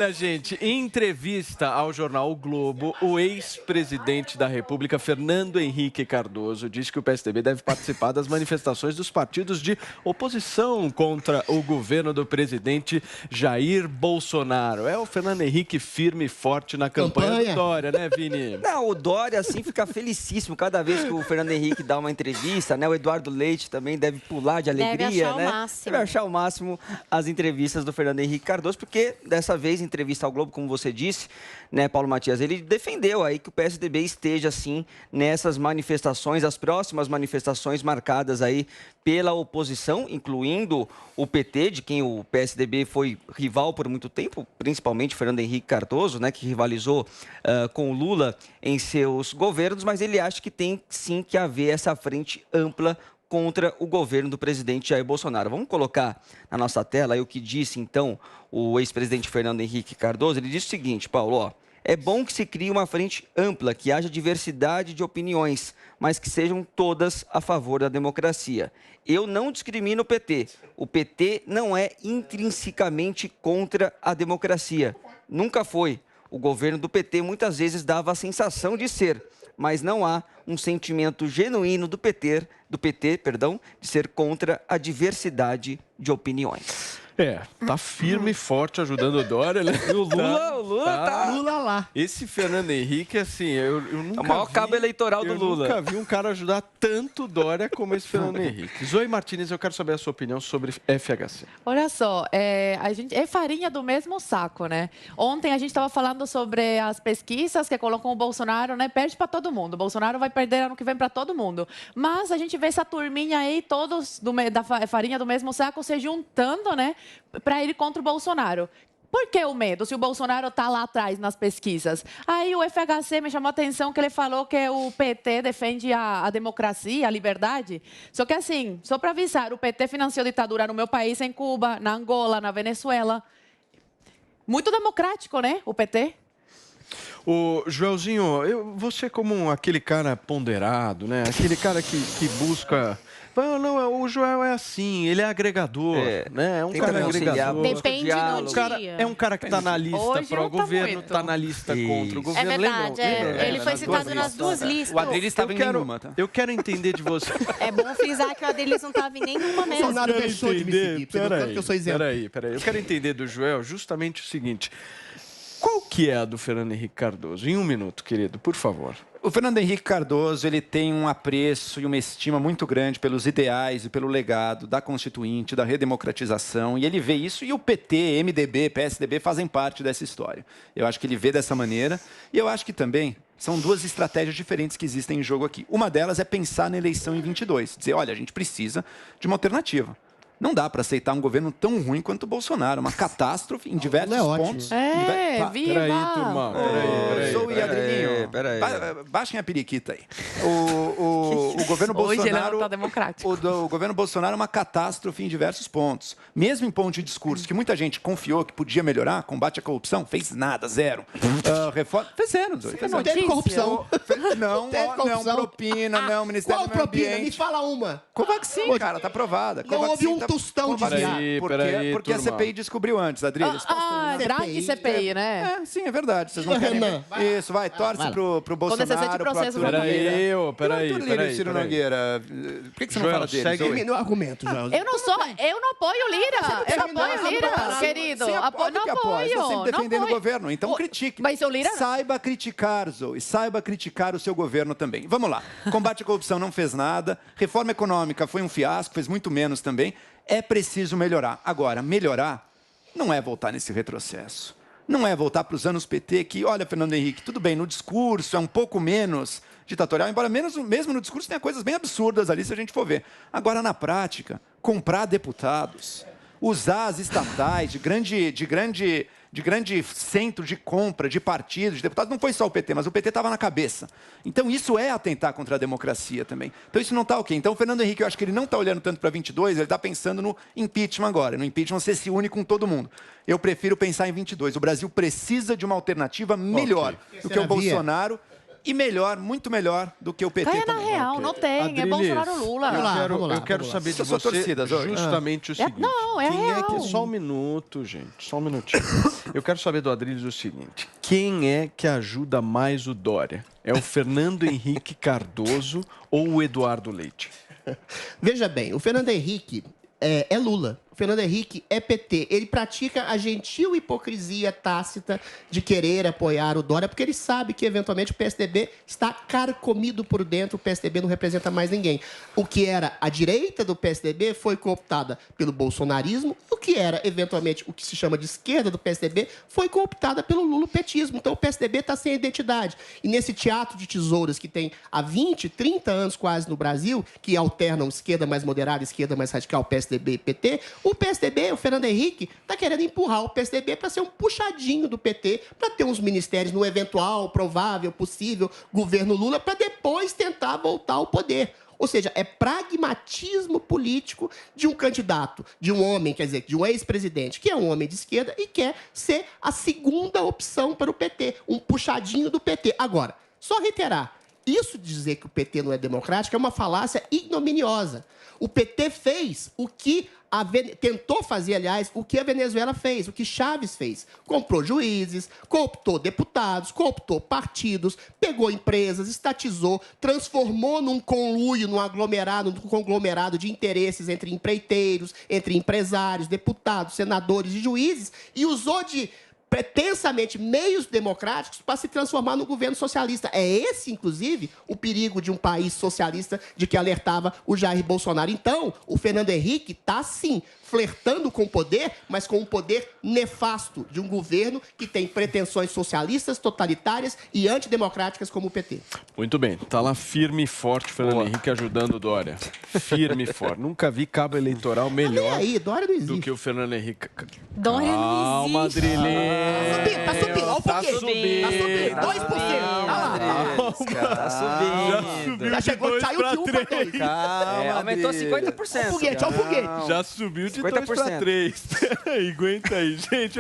Olha, gente, em entrevista ao jornal O Globo, o ex-presidente da República, Fernando Henrique Cardoso, disse que o PSDB deve participar das manifestações dos partidos de oposição contra o governo do presidente Jair Bolsonaro. É o Fernando Henrique firme e forte na campanha do Dória, né, Vini? Não, o Dória, assim, fica felicíssimo cada vez que o Fernando Henrique dá uma entrevista, né? O Eduardo Leite também deve pular de alegria, Deve achar né? o máximo. Deve achar o máximo as entrevistas do Fernando Henrique Cardoso, porque dessa vez, em entrevista ao Globo, como você disse, né, Paulo Matias, ele defendeu aí que o PSDB esteja, assim, nessas manifestações, as próximas manifestações marcadas aí pela oposição, incluindo o PT, de quem o PSDB foi rival por muito tempo, principalmente Fernando Henrique Cardoso, né, que rivalizou com o Lula em seus governos, mas ele acha que tem sim que haver essa frente ampla contra o governo do presidente Jair Bolsonaro. Vamos colocar na nossa tela aí o que disse, então, o ex-presidente Fernando Henrique Cardoso. Ele disse o seguinte, Paulo, ó, é bom que se crie uma frente ampla, que haja diversidade de opiniões, mas que sejam todas a favor da democracia. Eu não discrimino o PT. O PT não é intrinsecamente contra a democracia. Nunca foi. O governo do PT muitas vezes dava a sensação de ser, mas não há um sentimento genuíno do PT, de ser contra a diversidade de opiniões. Tá firme e forte ajudando o Dória, né? O Lula tá... Lula lá. Esse Fernando Henrique, assim, eu nunca É o maior cabo eleitoral do Lula. Eu nunca vi um cara ajudar tanto o Dória como esse Fernando Henrique. Zoe Martins, eu quero saber a sua opinião sobre FHC. Olha só, a gente é farinha do mesmo saco, né? Ontem a gente estava falando sobre as pesquisas que colocam o Bolsonaro, né? Perde para todo mundo. O Bolsonaro vai perder ano que vem para todo mundo. Mas a gente vê essa turminha aí, todos da farinha do mesmo saco, se juntando, né? Para ir contra o Bolsonaro. Por que o medo, se o Bolsonaro está lá atrás nas pesquisas? Aí o FHC me chamou a atenção que ele falou que o PT defende a democracia, a liberdade. Só que assim, só para avisar, o PT financiou ditadura no meu país, em Cuba, na Angola, na Venezuela. Muito democrático, né, o PT? O Joelzinho, você como aquele cara ponderado, né? Aquele cara que busca... Não, o Joel é assim, ele é agregador, né? É um cara agregador. Depende do dia. É um cara que está na lista para o governo, está na lista contra o governo. É verdade, ele foi citado nas duas listas. O Adriles estava em nenhuma, tá? Eu quero entender de você. É bom frisar que o Adriles não estava em nenhuma mesmo. Bolsonaro deixou de me seguir, Peraí, que eu sou isento. Peraí. Eu quero entender do Joel justamente o seguinte. Qual que é a do Fernando Henrique Cardoso? Em um minuto, querido, por favor. O Fernando Henrique Cardoso, ele tem um apreço e uma estima muito grande pelos ideais e pelo legado da Constituinte, da redemocratização, e ele vê isso, e o PT, MDB, PSDB fazem parte dessa história. Eu acho que ele vê dessa maneira, e eu acho que também são duas estratégias diferentes que existem em jogo aqui. Uma delas é pensar na eleição em 22, dizer, olha, a gente precisa de uma alternativa. Não dá para aceitar um governo tão ruim quanto o Bolsonaro. Uma catástrofe em diversos pontos. Viva! Peraí, turma. Peraí. Zoe e Adrilinho, baixem a periquita aí. O governo Hoje ele Bolsonaro... não tá democrático. O governo Bolsonaro é uma catástrofe em diversos pontos. Mesmo em ponto de discurso, que muita gente confiou que podia melhorar, combate à corrupção, fez nada, zero. Reforma, fez zero, Zoe. Não teve corrupção. Não, propina, não, Ministério Qual do Meio propina? Ambiente. Me fala uma. Covaxin, cara, tá aprovada. Não houve um tostão de Peraí, porque a turma. CPI descobriu antes, Adriles. Grande CPI, né? Sim, é verdade. Vocês não querem... Renan, Isso, vai, torce pro Bolsonaro, necessite pro processo, Arthur vamos Nogueira. Peraí. Ciro Nogueira. Por que você não Joel, fala dele? segue. Zoe? termine o argumento, Joel. Eu não apoio o Lira. Eu não apoio o Lira, querido. Sim, Não óbvio que apoia. Você apoio. sempre defendendo o apoio. governo. Então critique. Mas o Lira... Saiba criticar, Zoe. Saiba criticar o seu governo também. Vamos lá. Combate à corrupção não fez nada. Reforma econômica foi um fiasco, fez muito menos também. É preciso melhorar. Agora, melhorar não é voltar nesse retrocesso. Não é voltar para os anos PT que, olha, Fernando Henrique, tudo bem, no discurso é um pouco menos ditatorial, embora mesmo no discurso tenha coisas bem absurdas ali, se a gente for ver. Agora, na prática, comprar deputados, usar as estatais de grande centro de compra de partidos, de deputados, não foi só o PT, mas o PT estava na cabeça. Então, isso é atentar contra a democracia também. Então, isso não está ok. Então, o Fernando Henrique, eu acho que ele não está olhando tanto para 22, ele está pensando no impeachment agora. No impeachment, você se une com todo mundo. Eu prefiro pensar em 22. O Brasil precisa de uma alternativa melhor do que o Bolsonaro e melhor, muito melhor do que o PT Caia na também. real, não tem. É Adriles, Bolsonaro-Lula. Eu quero saber de Essa sua você torcida, Zoe. justamente o seguinte. Não, é quem real. que... Só um minuto, gente. Só um minutinho. Eu quero saber do Adriles o seguinte. Quem é que ajuda mais o Dória? É o Fernando Henrique Cardoso ou o Eduardo Leite? Veja bem, o Fernando Henrique é Lula. O Fernando Henrique é PT. Ele pratica a gentil hipocrisia tácita de querer apoiar o Dória, porque ele sabe que, eventualmente, o PSDB está carcomido por dentro, o PSDB não representa mais ninguém. O que era a direita do PSDB foi cooptada pelo bolsonarismo, o que era, eventualmente, o que se chama de esquerda do PSDB foi cooptada pelo lulopetismo. Então, o PSDB está sem identidade. E nesse teatro de tesouras que tem há 20, 30 anos quase no Brasil, que alternam esquerda mais moderada, esquerda mais radical, PSDB e PT, o PSDB, o Fernando Henrique, está querendo empurrar o PSDB para ser um puxadinho do PT, para ter uns ministérios no eventual, provável, possível governo Lula, para depois tentar voltar ao poder. Ou seja, é pragmatismo político de um candidato, de um homem, quer dizer, de um ex-presidente, que é um homem de esquerda e quer ser a segunda opção para o PT, um puxadinho do PT. Agora, só reiterar, isso de dizer que o PT não é democrático é uma falácia ignominiosa. O PT fez o que tentou fazer, aliás, o que a Venezuela fez, o que Chávez fez. Comprou juízes, cooptou deputados, cooptou partidos, pegou empresas, estatizou, transformou num conluio, num conglomerado de interesses entre empreiteiros, entre empresários, deputados, senadores e juízes, e usou de pretensamente meios democráticos para se transformar no governo socialista. É esse, inclusive, o perigo de um país socialista de que alertava o Jair Bolsonaro. Então, o Fernando Henrique está, sim, flertando com o poder, mas com um poder nefasto de um governo que tem pretensões socialistas, totalitárias e antidemocráticas como o PT. Muito bem. Tá lá firme e forte o Fernando Henrique ajudando o Dória. Firme e forte. Nunca vi cabo eleitoral melhor aí, Dória não existe. do que o Fernando Henrique. Dória não Calma, existe. Adriles. Tá subindo, olha o Tá foguete. subindo. Tá subindo, 2%. Olha lá. Tá subindo. Já chegou, saiu de 1 para 2. Calma, aumentou 50%. Olha o foguete, olha o foguete. Já subiu de 2 para 50%. 3. Aguenta aí, gente.